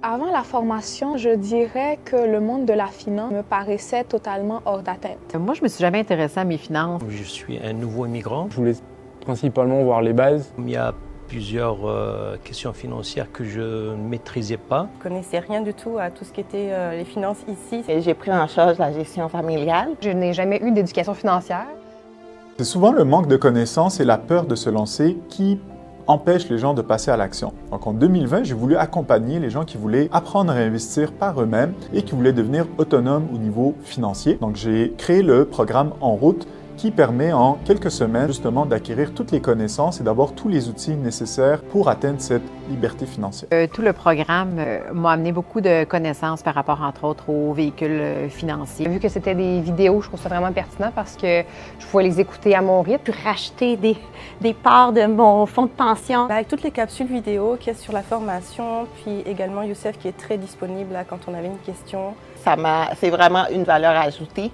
Avant la formation, je dirais que le monde de la finance me paraissait totalement hors d'atteinte. Moi, je me suis jamais intéressée à mes finances. Je suis un nouveau immigrant. Je voulais principalement voir les bases. Il y a plusieurs questions financières que je ne maîtrisais pas. Je ne connaissais rien du tout à tout ce qui était les finances ici. J'ai pris en charge la gestion familiale. Je n'ai jamais eu d'éducation financière. C'est souvent le manque de connaissances et la peur de se lancer qui empêche les gens de passer à l'action. Donc en 2020, j'ai voulu accompagner les gens qui voulaient apprendre à investir par eux-mêmes et qui voulaient devenir autonomes au niveau financier. Donc j'ai créé le programme En route qui permet en quelques semaines justement d'acquérir toutes les connaissances et d'avoir tous les outils nécessaires pour atteindre cette liberté financière. Tout le programme m'a amené beaucoup de connaissances par rapport, entre autres, aux véhicules financiers. Vu que c'était des vidéos, je trouve ça vraiment pertinent parce que je pouvais les écouter à mon rythme. Puis racheter des parts de mon fonds de pension. Avec toutes les capsules vidéo qu'il y a sur la formation, puis également Youssef qui est très disponible là, quand on avait une question. C'est vraiment une valeur ajoutée.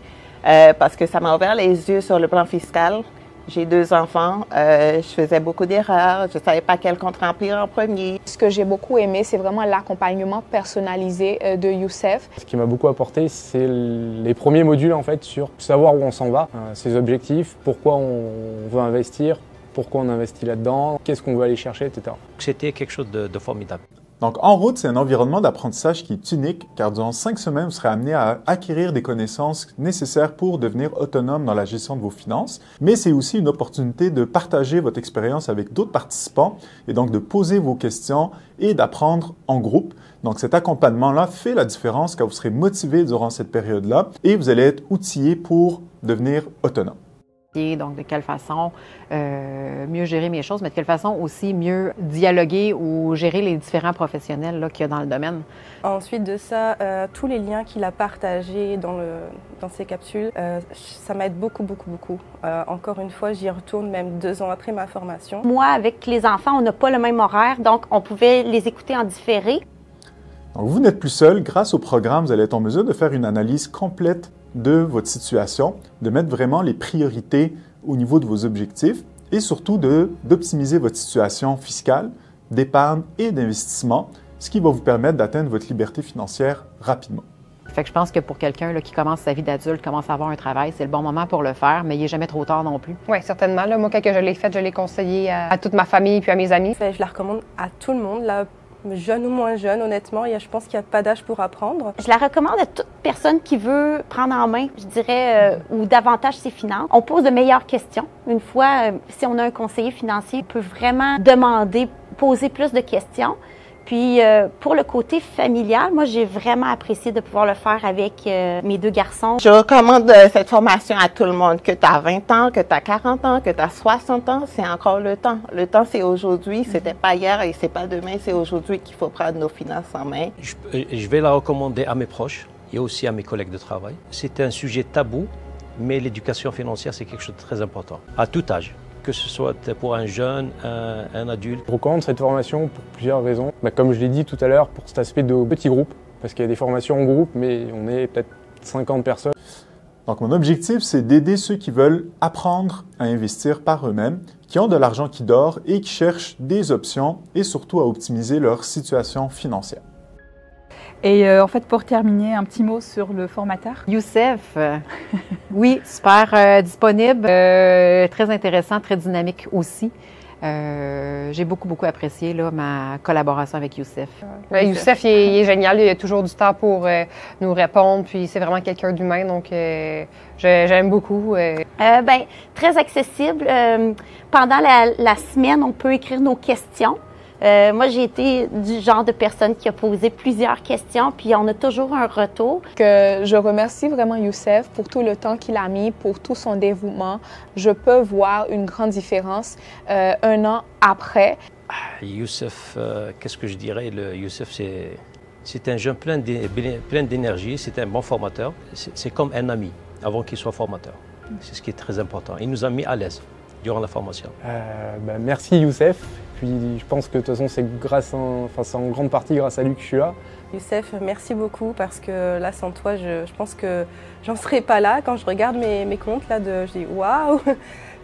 Parce que ça m'a ouvert les yeux sur le plan fiscal. J'ai 2 enfants, je faisais beaucoup d'erreurs, je ne savais pas quel compte remplir en premier. Ce que j'ai beaucoup aimé, c'est vraiment l'accompagnement personnalisé de Youssef. Ce qui m'a beaucoup apporté, c'est les premiers modules en fait sur savoir où on s'en va, ses objectifs, pourquoi on veut investir, pourquoi on investit là-dedans, qu'est-ce qu'on veut aller chercher, etc. C'était quelque chose de formidable. Donc, En route, c'est un environnement d'apprentissage qui est unique car durant 5 semaines, vous serez amené à acquérir des connaissances nécessaires pour devenir autonome dans la gestion de vos finances. Mais c'est aussi une opportunité de partager votre expérience avec d'autres participants et donc de poser vos questions et d'apprendre en groupe. Donc, cet accompagnement-là fait la différence car vous serez motivé durant cette période-là et vous allez être outillé pour devenir autonome. Donc, de quelle façon mieux gérer mes choses, mais de quelle façon aussi mieux dialoguer ou gérer les différents professionnels qu'il y a dans le domaine. Ensuite de ça, tous les liens qu'il a partagés dans ces capsules, ça m'aide beaucoup. Encore une fois, j'y retourne même 2 ans après ma formation. Moi, avec les enfants, on n'a pas le même horaire, donc on pouvait les écouter en différé. Donc, vous n'êtes plus seul. Grâce au programme, vous allez être en mesure de faire une analyse complète de votre situation, de mettre vraiment les priorités au niveau de vos objectifs et surtout d'optimiser votre situation fiscale, d'épargne et d'investissement, ce qui va vous permettre d'atteindre votre liberté financière rapidement. Fait que je pense que pour quelqu'un qui commence sa vie d'adulte, commence à avoir un travail, c'est le bon moment pour le faire, mais il n'est jamais trop tard non plus. Oui, certainement. Là, moi, quand je l'ai fait, je l'ai conseillé à toute ma famille puis à mes amis. Je la recommande à tout le monde. Là, jeune ou moins jeune, honnêtement, je pense qu'il n'y a pas d'âge pour apprendre. Je la recommande à toute personne qui veut prendre en main, je dirais, ou davantage ses finances. On pose de meilleures questions. Une fois, si on a un conseiller financier, on peut vraiment poser plus de questions. Puis, pour le côté familial, moi, j'ai vraiment apprécié de pouvoir le faire avec mes 2 garçons. Je recommande cette formation à tout le monde, que tu as 20 ans, que tu as 40 ans, que tu as 60 ans, c'est encore le temps. Le temps, c'est aujourd'hui, c'était pas hier et c'est pas demain, c'est aujourd'hui qu'il faut prendre nos finances en main. Je vais la recommander à mes proches et aussi à mes collègues de travail. C'est un sujet tabou, mais l'éducation financière, c'est quelque chose de très important, à tout âge. Que ce soit pour un jeune, un adulte. Je recommande cette formation pour plusieurs raisons. Comme je l'ai dit tout à l'heure, pour cet aspect de petits groupes, parce qu'il y a des formations en groupe, mais on est peut-être 50 personnes. Donc mon objectif, c'est d'aider ceux qui veulent apprendre à investir par eux-mêmes, qui ont de l'argent qui dort et qui cherchent des options et surtout à optimiser leur situation financière. Et en fait, pour terminer, un petit mot sur le formateur. Youssef, oui, super disponible, très intéressant, très dynamique aussi. J'ai beaucoup apprécié ma collaboration avec Youssef. Youssef, il est génial, il a toujours du temps pour nous répondre, puis c'est vraiment quelqu'un d'humain, donc j'aime beaucoup. Très accessible. Pendant la semaine, on peut écrire nos questions. Moi, j'ai été du genre de personne qui a posé plusieurs questions, puis on a toujours un retour. Je remercie vraiment Youssef pour tout le temps qu'il a mis, pour tout son dévouement. Je peux voir une grande différence 1 an après. Youssef, qu'est-ce que je dirais? Youssef, c'est un jeune plein d'énergie, c'est un bon formateur. C'est comme un ami avant qu'il soit formateur. C'est ce qui est très important. Il nous a mis à l'aise durant la formation. Merci Youssef. Puis je pense que de toute façon c'est en grande partie grâce à lui que je suis là. Youssef, merci beaucoup parce que là sans toi, je pense que j'en serais pas là. Quand je regarde mes comptes là, je dis waouh.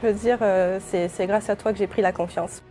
Je veux dire, c'est grâce à toi que j'ai pris la confiance.